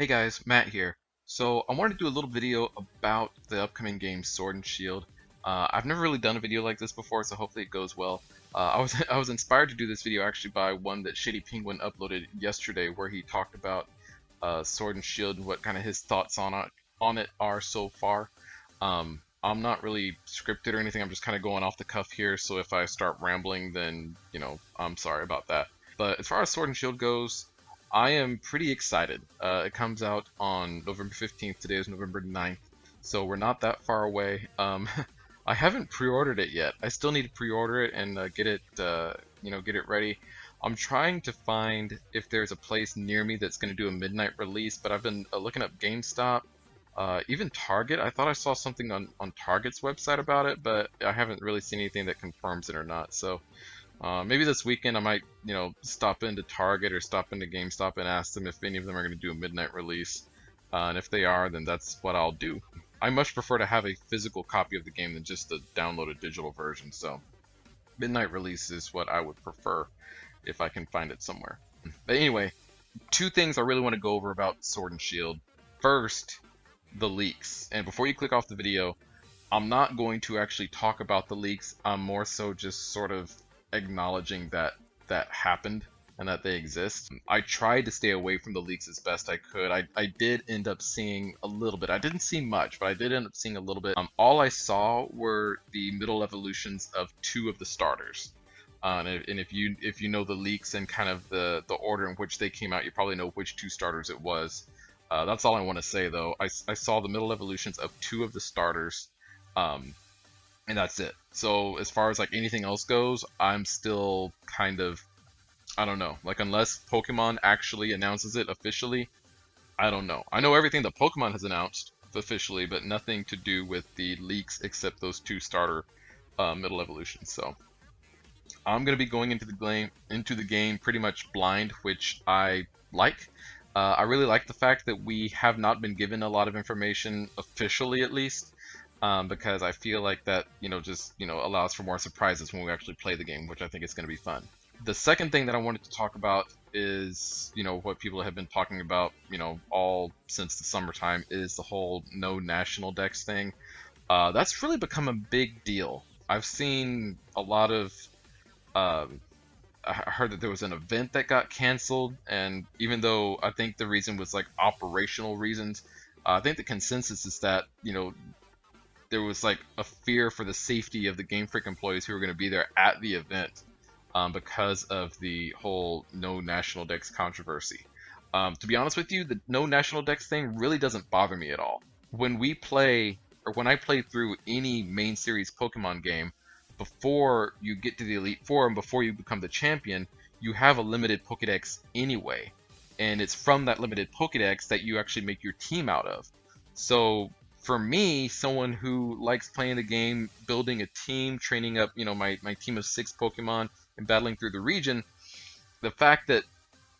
Hey guys, Matt here. So I wanted to do a little video about the upcoming game Sword and Shield. I've never really done a video like this before, so hopefully it goes well. I was inspired to do this video actually by one that Shady Penguin uploaded yesterday, where he talked about Sword and Shield and what kind of his thoughts on it are so far. I'm not really scripted or anything. I'm just kind of going off the cuff here. So if I start rambling, then I'm sorry about that. But as far as Sword and Shield goes, I am pretty excited. It comes out on November 15th. Today is November 9th, so we're not that far away. I haven't pre-ordered it yet. I still need to pre-order it and get it, get it ready. I'm trying to find if there's a place near me that's going to do a midnight release, but I've been looking up GameStop, even Target. I thought I saw something on Target's website about it, but I haven't really seen anything that confirms it or not. So maybe this weekend I might, stop into Target or stop into GameStop and ask them if any of them are going to do a midnight release. And if they are, then that's what I'll do. I much prefer to have a physical copy of the game than just the downloaded digital version. So midnight release is what I would prefer if I can find it somewhere. But anyway, two things I really want to go over about Sword and Shield. First, the leaks. And before you click off the video, I'm not going to actually talk about the leaks. I'm more so just sort of acknowledging that that happened and that they exist. I tried to stay away from the leaks as best I could. I did end up seeing a little bit. I didn't see much, but I did end up seeing a little bit. All I saw were the middle evolutions of two of the starters. And if you know the leaks and kind of the order in which they came out, you probably know which two starters it was. That's all I want to say though. I saw the middle evolutions of two of the starters. And that's it. So as far as like anything else goes, I'm still kind of, I don't know. Like unless Pokemon actually announces it officially, I don't know. I know everything that Pokemon has announced officially, but nothing to do with the leaks except those two starter middle evolutions. So I'm gonna be going into the game pretty much blind, which I like. I really like the fact that we have not been given a lot of information officially, at least, because I feel like that just allows for more surprises when we actually play the game, which I think is going to be fun. The second thing that I wanted to talk about is what people have been talking about all since the summertime is the whole no national dex thing. That's really become a big deal. I've seen a lot of um, I heard that there was an event that got canceled, and even though I think the reason was like operational reasons, I think the consensus is that there was like a fear for the safety of the Game Freak employees who were going to be there at the event, because of the whole no national dex controversy. To be honest with you, the no national dex thing really doesn't bother me at all. When we play, or when I play through any main series Pokemon game, before you get to the Elite Four and before you become the champion, you have a limited Pokedex anyway. And it's from that limited Pokedex that you actually make your team out of. So for me, someone who likes playing the game, building a team, training up, my team of 6 Pokemon and battling through the region, the fact that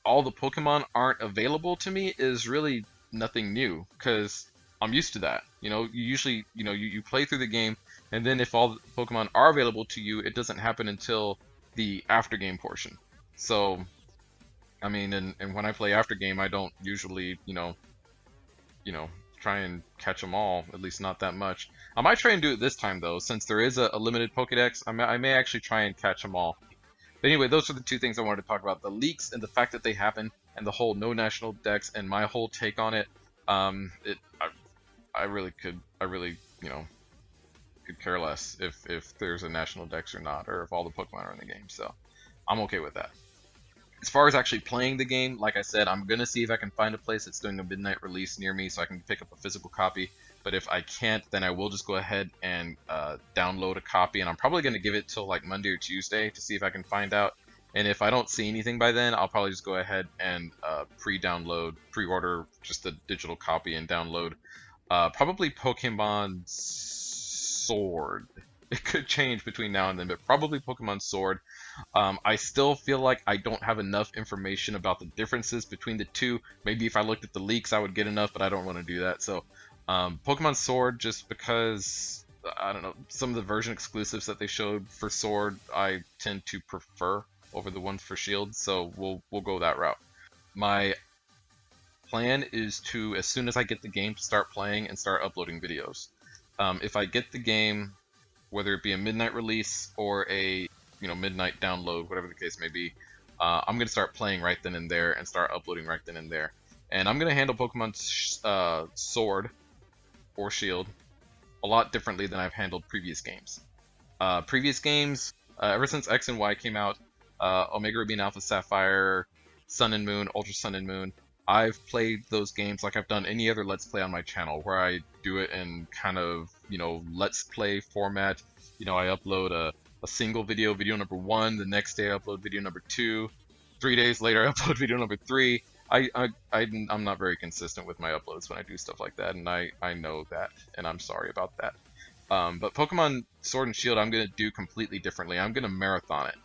all the Pokemon aren't available to me is really nothing new because I'm used to that. You usually, you play through the game, and then if all the Pokemon are available to you, it doesn't happen until the after game portion. So, I mean, and when I play after game, I don't usually, you know, try and catch them all, at least not that much. I might try and do it this time though, since there is a limited Pokedex. I may actually try and catch them all. But anyway, those are the two things I wanted to talk about: the leaks and the fact that they happen, and the whole no national dex and my whole take on it. I really could care less if there's a national dex or not, or if all the Pokemon are in the game. So I'm okay with that. As far as actually playing the game, like I said, I'm gonna see if I can find a place that's doing a midnight release near me so I can pick up a physical copy. But if I can't, then I will just go ahead and download a copy, and I'm probably gonna give it till like Monday or Tuesday to see if I can find out. And if I don't see anything by then, I'll probably just go ahead and pre-order just the digital copy and download probably Pokemon Sword. It could change between now and then, but probably Pokemon Sword. I still feel like I don't have enough information about the differences between the two. Maybe if I looked at the leaks, I would get enough, but I don't want to do that. So, Pokemon Sword, just because I don't know, some of the version exclusives that they showed for Sword, I tend to prefer over the ones for Shield. So we'll go that route. My plan is to, as soon as I get the game, start playing and start uploading videos. If I get the game, whether it be a midnight release or a midnight download, whatever the case may be, I'm gonna start playing right then and there and start uploading right then and there. And I'm gonna handle Pokemon Sword or Shield a lot differently than I've handled previous games. Ever since X and Y came out, Omega Ruby and Alpha Sapphire, Sun and Moon, Ultra Sun and Moon, I've played those games like I've done any other Let's Play on my channel, where I do it in kind of, Let's Play format. I upload a single video, video number 1, the next day I upload video number 2, 3 days later I upload video number 3. I'm not very consistent with my uploads when I do stuff like that, and I know that, and I'm sorry about that. But Pokemon Sword and Shield I'm going to do completely differently. I'm going to marathon it.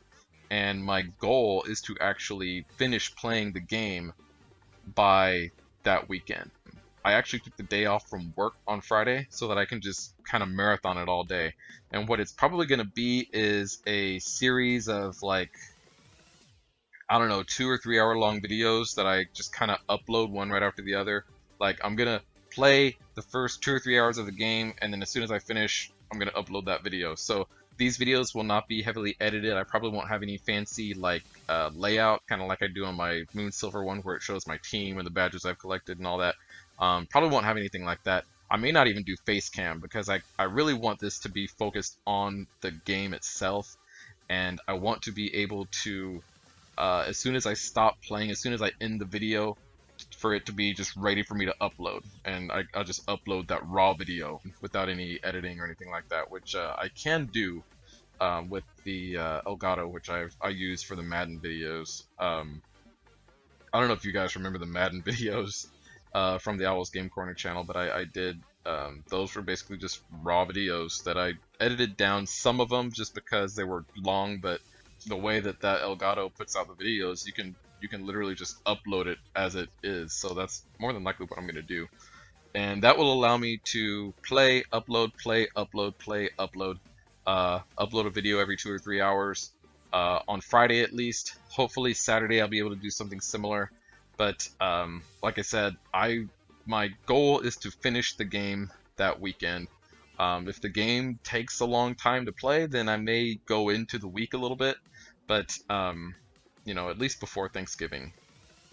And my goal is to actually finish playing the game by that weekend. I actually took the day off from work on Friday so that I can just kind of marathon it all day. And what it's probably going to be is a series of, like, I don't know, 2 or 3 hour long videos that I just kind of upload one right after the other. Like, I'm going to play the first 2 or 3 hours of the game, and then as soon as I finish, I'm going to upload that video. So these videos will not be heavily edited. I probably won't have any fancy layout, kind of like I do on my Moon Silver one, where it shows my team and the badges I've collected and all that. Probably won't have anything like that. I may not even do face cam, because I really want this to be focused on the game itself, and I want to be able to, as soon as I stop playing, as soon as I end the video, for it to be just ready for me to upload, and I'll just upload that raw video without any editing or anything like that, which I can do with the Elgato, which I use for the Madden videos. I don't know if you guys remember the Madden videos from the Owls Game Corner channel, but I did. Those were basically just raw videos that I edited down, some of them just because they were long, but the way that Elgato puts out the videos, you can literally just upload it as it is. So that's more than likely what I'm going to do. And that will allow me to play, upload, upload a video every 2 or 3 hours on Friday at least. Hopefully Saturday I'll be able to do something similar. But like I said, my goal is to finish the game that weekend. If the game takes a long time to play, then I may go into the week a little bit. But at least before Thanksgiving,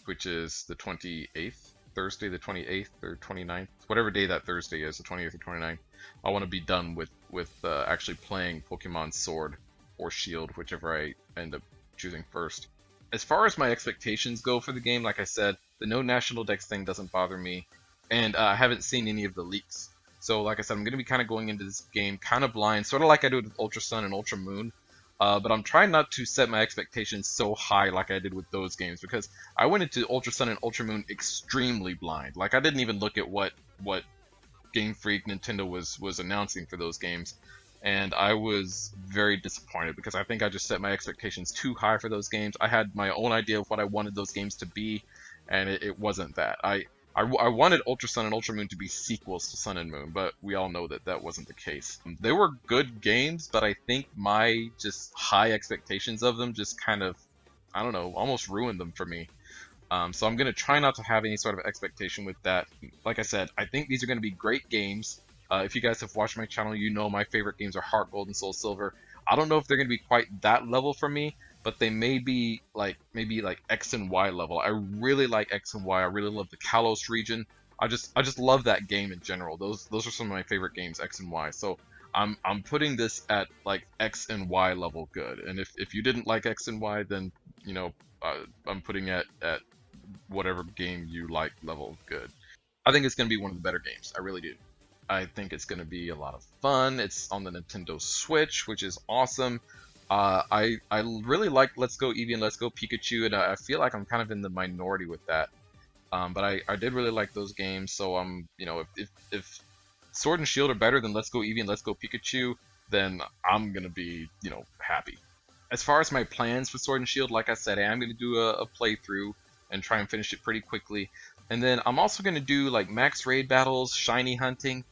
which is the 28th, Thursday the 28th or 29th, whatever day that Thursday is, the 28th or 29th, I want to be done with actually playing Pokemon Sword or Shield, whichever I end up choosing first. As far as my expectations go for the game, like I said, the no National Dex thing doesn't bother me, and I haven't seen any of the leaks. So like I said, I'm going to be kind of going into this game kind of blind, sort of like I did with Ultra Sun and Ultra Moon. But I'm trying not to set my expectations so high like I did with those games, because I went into Ultra Sun and Ultra Moon extremely blind. Like, I didn't even look at what Game Freak Nintendo was announcing for those games, and I was very disappointed because I think I just set my expectations too high for those games. I had my own idea of what I wanted those games to be, and it wasn't that. I wanted Ultra Sun and Ultra Moon to be sequels to Sun and Moon, but we all know that that wasn't the case. They were good games, but I think my just high expectations of them just kind of, I don't know, almost ruined them for me. So I'm going to try not to have any sort of expectation with that. Like I said, I think these are going to be great games. If you guys have watched my channel, you know my favorite games are Heart Gold and Soul Silver. I don't know if they're going to be quite that level for me, but they may be maybe like X and Y level. I really like X and Y. I really love the Kalos region. I just love that game in general. Those are some of my favorite games, X and Y. So I'm putting this at like X and Y level good. And if you didn't like X and Y, then I'm putting it at whatever game you like level good. I think it's going to be one of the better games. I really do. I think it's going to be a lot of fun. It's on the Nintendo Switch, which is awesome. I really like Let's Go Eevee and Let's Go Pikachu, and I feel like I'm kind of in the minority with that. But I did really like those games, so if Sword and Shield are better than Let's Go Eevee and Let's Go Pikachu, then I'm gonna be happy. As far as my plans for Sword and Shield, like I said, I am gonna do a playthrough and try and finish it pretty quickly, and then I'm also gonna do like max raid battles, shiny hunting.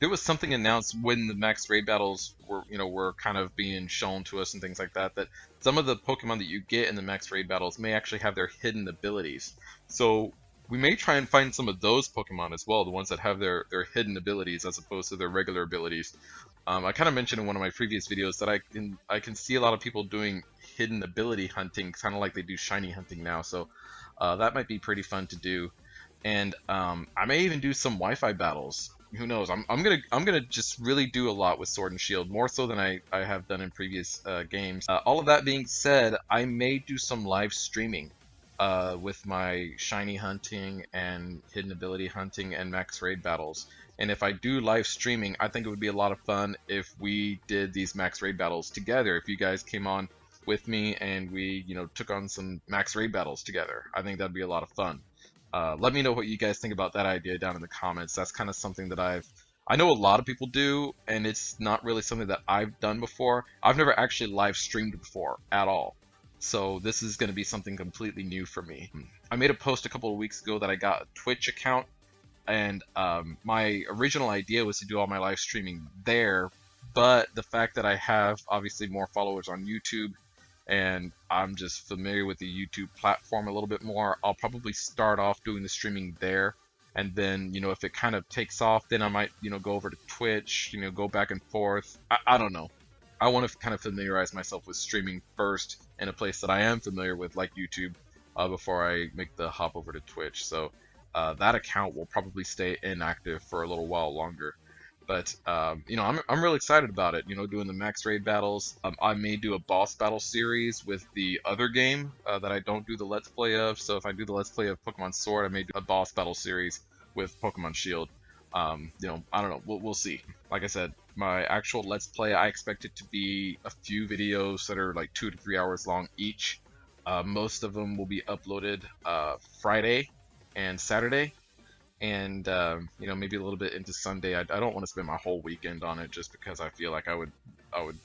There was something announced when the max raid battles were kind of being shown to us and things like that, that some of the Pokemon that you get in the max raid battles may actually have their hidden abilities. So we may try and find some of those Pokemon as well, the ones that have their hidden abilities as opposed to their regular abilities. I kind of mentioned in one of my previous videos that I can see a lot of people doing hidden ability hunting, kind of like they do shiny hunting now. So that might be pretty fun to do. And I may even do some Wi-Fi battles. Who knows? I'm gonna just really do a lot with Sword and Shield, more so than I have done in previous games. All of that being said, I may do some live streaming with my shiny hunting and hidden ability hunting and max raid battles. And if I do live streaming, I think it would be a lot of fun if we did these max raid battles together. If you guys came on with me and we, took on some max raid battles together, I think that'd be a lot of fun. Let me know what you guys think about that idea down in the comments. That's kind of something that I know a lot of people do, and it's not really something that I've done before. I've never actually live streamed before at all. So this is going to be something completely new for me. I made a post a couple of weeks ago that I got a Twitch account, and my original idea was to do all my live streaming there, but the fact that I have obviously more followers on YouTube and I'm just familiar with the YouTube platform a little bit more, I'll probably start off doing the streaming there. And then, if it kind of takes off, then I might, go over to Twitch, go back and forth. I don't know. I want to kind of familiarize myself with streaming first in a place that I am familiar with, like YouTube, before I make the hop over to Twitch. So that account will probably stay inactive for a little while longer. But I'm really excited about it. Doing the max raid battles. I may do a boss battle series with the other game that I don't do the let's play of. So if I do the let's play of Pokemon Sword, I may do a boss battle series with Pokemon Shield. I don't know. We'll see. Like I said, my actual let's play, I expect it to be a few videos that are like 2 to 3 hours long each. Most of them will be uploaded Friday and Saturday, and maybe a little bit into Sunday. I don't want to spend my whole weekend on it just because I feel like I would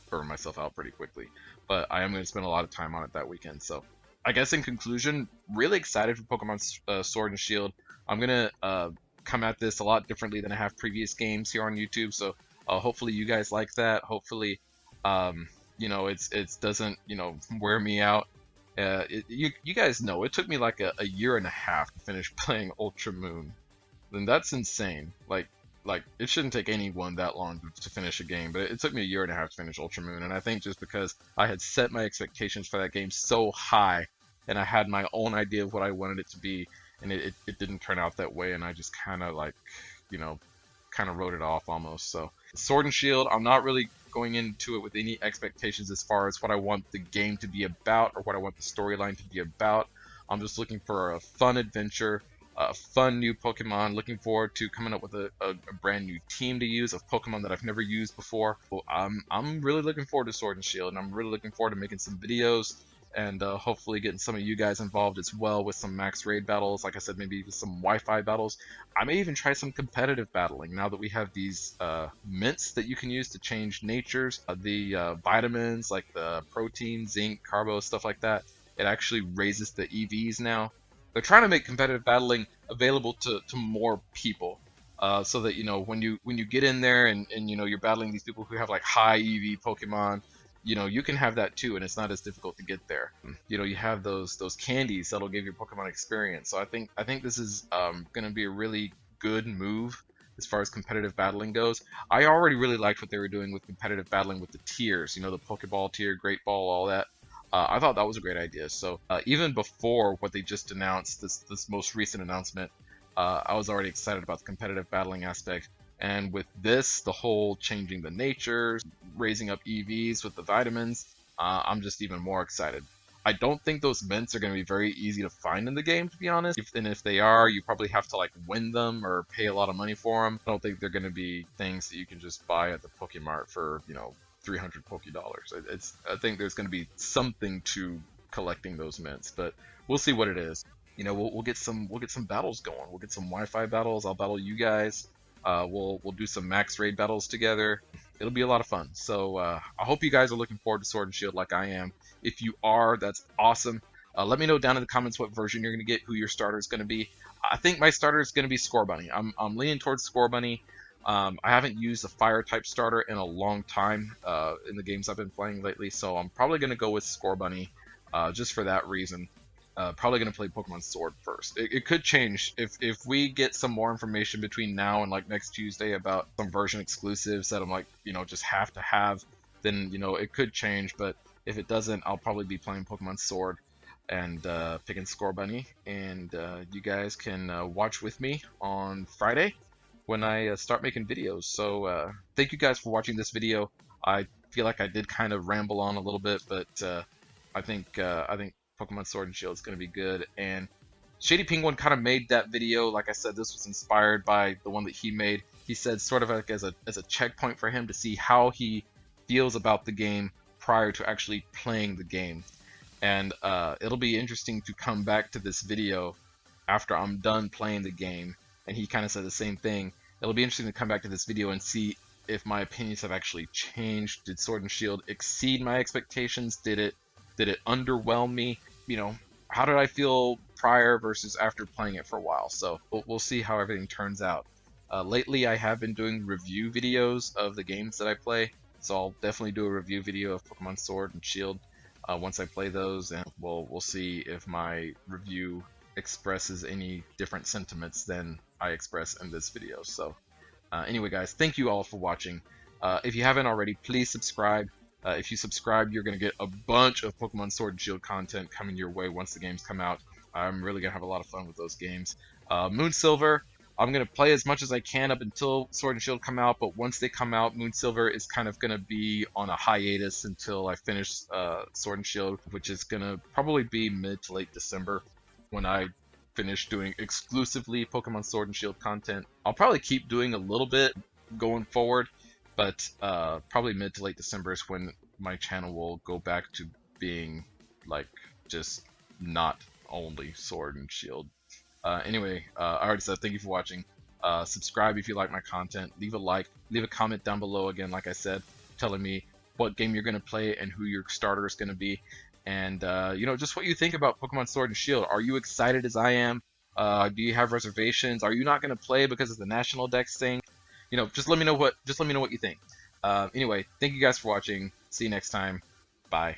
burn myself out pretty quickly. But I am going to spend a lot of time on it that weekend. So I guess in conclusion, really excited for Pokemon Sword and Shield. I'm gonna come at this a lot differently than I have previous games here on YouTube. So hopefully you guys like that. Hopefully it doesn't wear me out. You guys know it took me like a year and a half to finish playing Ultra Moon. Then that's insane. Like it shouldn't take anyone that long to finish a game, but it took me a year and a half to finish Ultra Moon, and I think just because I had set my expectations for that game so high, and I had my own idea of what I wanted it to be, and it didn't turn out that way, and I just kind of kind of wrote it off almost. So Sword and Shield, I'm not really going into it with any expectations as far as what I want the game to be about or what I want the storyline to be about. I'm just looking for a fun adventure, a fun new Pokemon. Looking forward to coming up with a brand new team to use of Pokemon that I've never used before. Well, I'm really looking forward to Sword and Shield, and I'm really looking forward to making some videos and hopefully getting some of you guys involved as well with some max raid battles. Like I said, maybe with some Wi-Fi battles. I may even try some competitive battling now that we have these mints that you can use to change natures. The vitamins like the protein, zinc, carbo, stuff like that. It actually raises the EVs now. They're trying to make competitive battling available to more people, so that when you get in there and you're battling these people who have like high EV Pokemon, you can have that too, and it's not as difficult to get there. You have those candies that'll give your Pokemon experience. So I think this is going to be a really good move as far as competitive battling goes. I already really liked what they were doing with competitive battling with the tiers. The Pokeball tier, Great Ball, all that. I thought that was a great idea. So even before what they just announced, this most recent announcement, I was already excited about the competitive battling aspect. And with this, the whole changing the natures, raising up EVs with the vitamins, I'm just even more excited. I don't think those mints are going to be very easy to find in the game, to be honest. If they are, you probably have to like win them or pay a lot of money for them. I don't think they're going to be things that you can just buy at the Pokemart for 300 Poké Dollars. I think there's going to be something to collecting those mints, but we'll see what it is. We'll get some battles going. We'll get some Wi-Fi battles. I'll battle you guys. We'll do some max raid battles together. It'll be a lot of fun. So I hope you guys are looking forward to Sword and Shield like I am. If you are, that's awesome. Let me know down in the comments what version you're going to get, who your starter is going to be. I think my starter is going to be Scorbunny. I'm leaning towards Scorbunny. I haven't used a fire type starter in a long time in the games I've been playing lately, so I'm probably going to go with Scorbunny just for that reason. probably gonna play Pokemon Sword first. It could change if we get some more information between now and like next Tuesday about some version exclusives that I'm like, just have to have. Then it could change. But if it doesn't, I'll probably be playing Pokemon Sword and picking Scorbunny. And you guys can watch with me on Friday when I start making videos. So thank you guys for watching this video. I feel like I did kind of ramble on a little bit, but I think Pokemon Sword and Shield is going to be good. And Shady Penguin kind of made that video. Like I said, this was inspired by the one that he made. He said sort of like as a checkpoint for him to see how he feels about the game prior to actually playing the game. And it'll be interesting to come back to this video after I'm done playing the game. And he kind of said the same thing. It'll be interesting to come back to this video and see if my opinions have actually changed. Did Sword and Shield exceed my expectations? Did it underwhelm me? How did I feel prior versus after playing it for a while? So we'll see how everything turns out. Lately, I have been doing review videos of the games that I play, so I'll definitely do a review video of Pokemon Sword and Shield once I play those, and we'll see if my review expresses any different sentiments than I express in this video. So anyway, guys, thank you all for watching. If you haven't already, please subscribe. If you subscribe, you're going to get a bunch of Pokemon Sword and Shield content coming your way once the games come out. I'm really going to have a lot of fun with those games. Moon Silver, I'm going to play as much as I can up until Sword and Shield come out, but once they come out, Moon Silver is kind of going to be on a hiatus until I finish Sword and Shield, which is going to probably be mid to late December when I finish doing exclusively Pokemon Sword and Shield content. I'll probably keep doing a little bit going forward, but probably mid to late December is when my channel will go back to being like just not only Sword and Shield. Anyway, I already said thank you for watching. Subscribe if you like my content. Leave a like. Leave a comment down below again, like I said, telling me what game you're going to play and who your starter is going to be. And, just what you think about Pokemon Sword and Shield. Are you excited as I am? Do you have reservations? Are you not going to play because of the National Dex thing? Just let me know what you think. Anyway, thank you guys for watching. See you next time. Bye.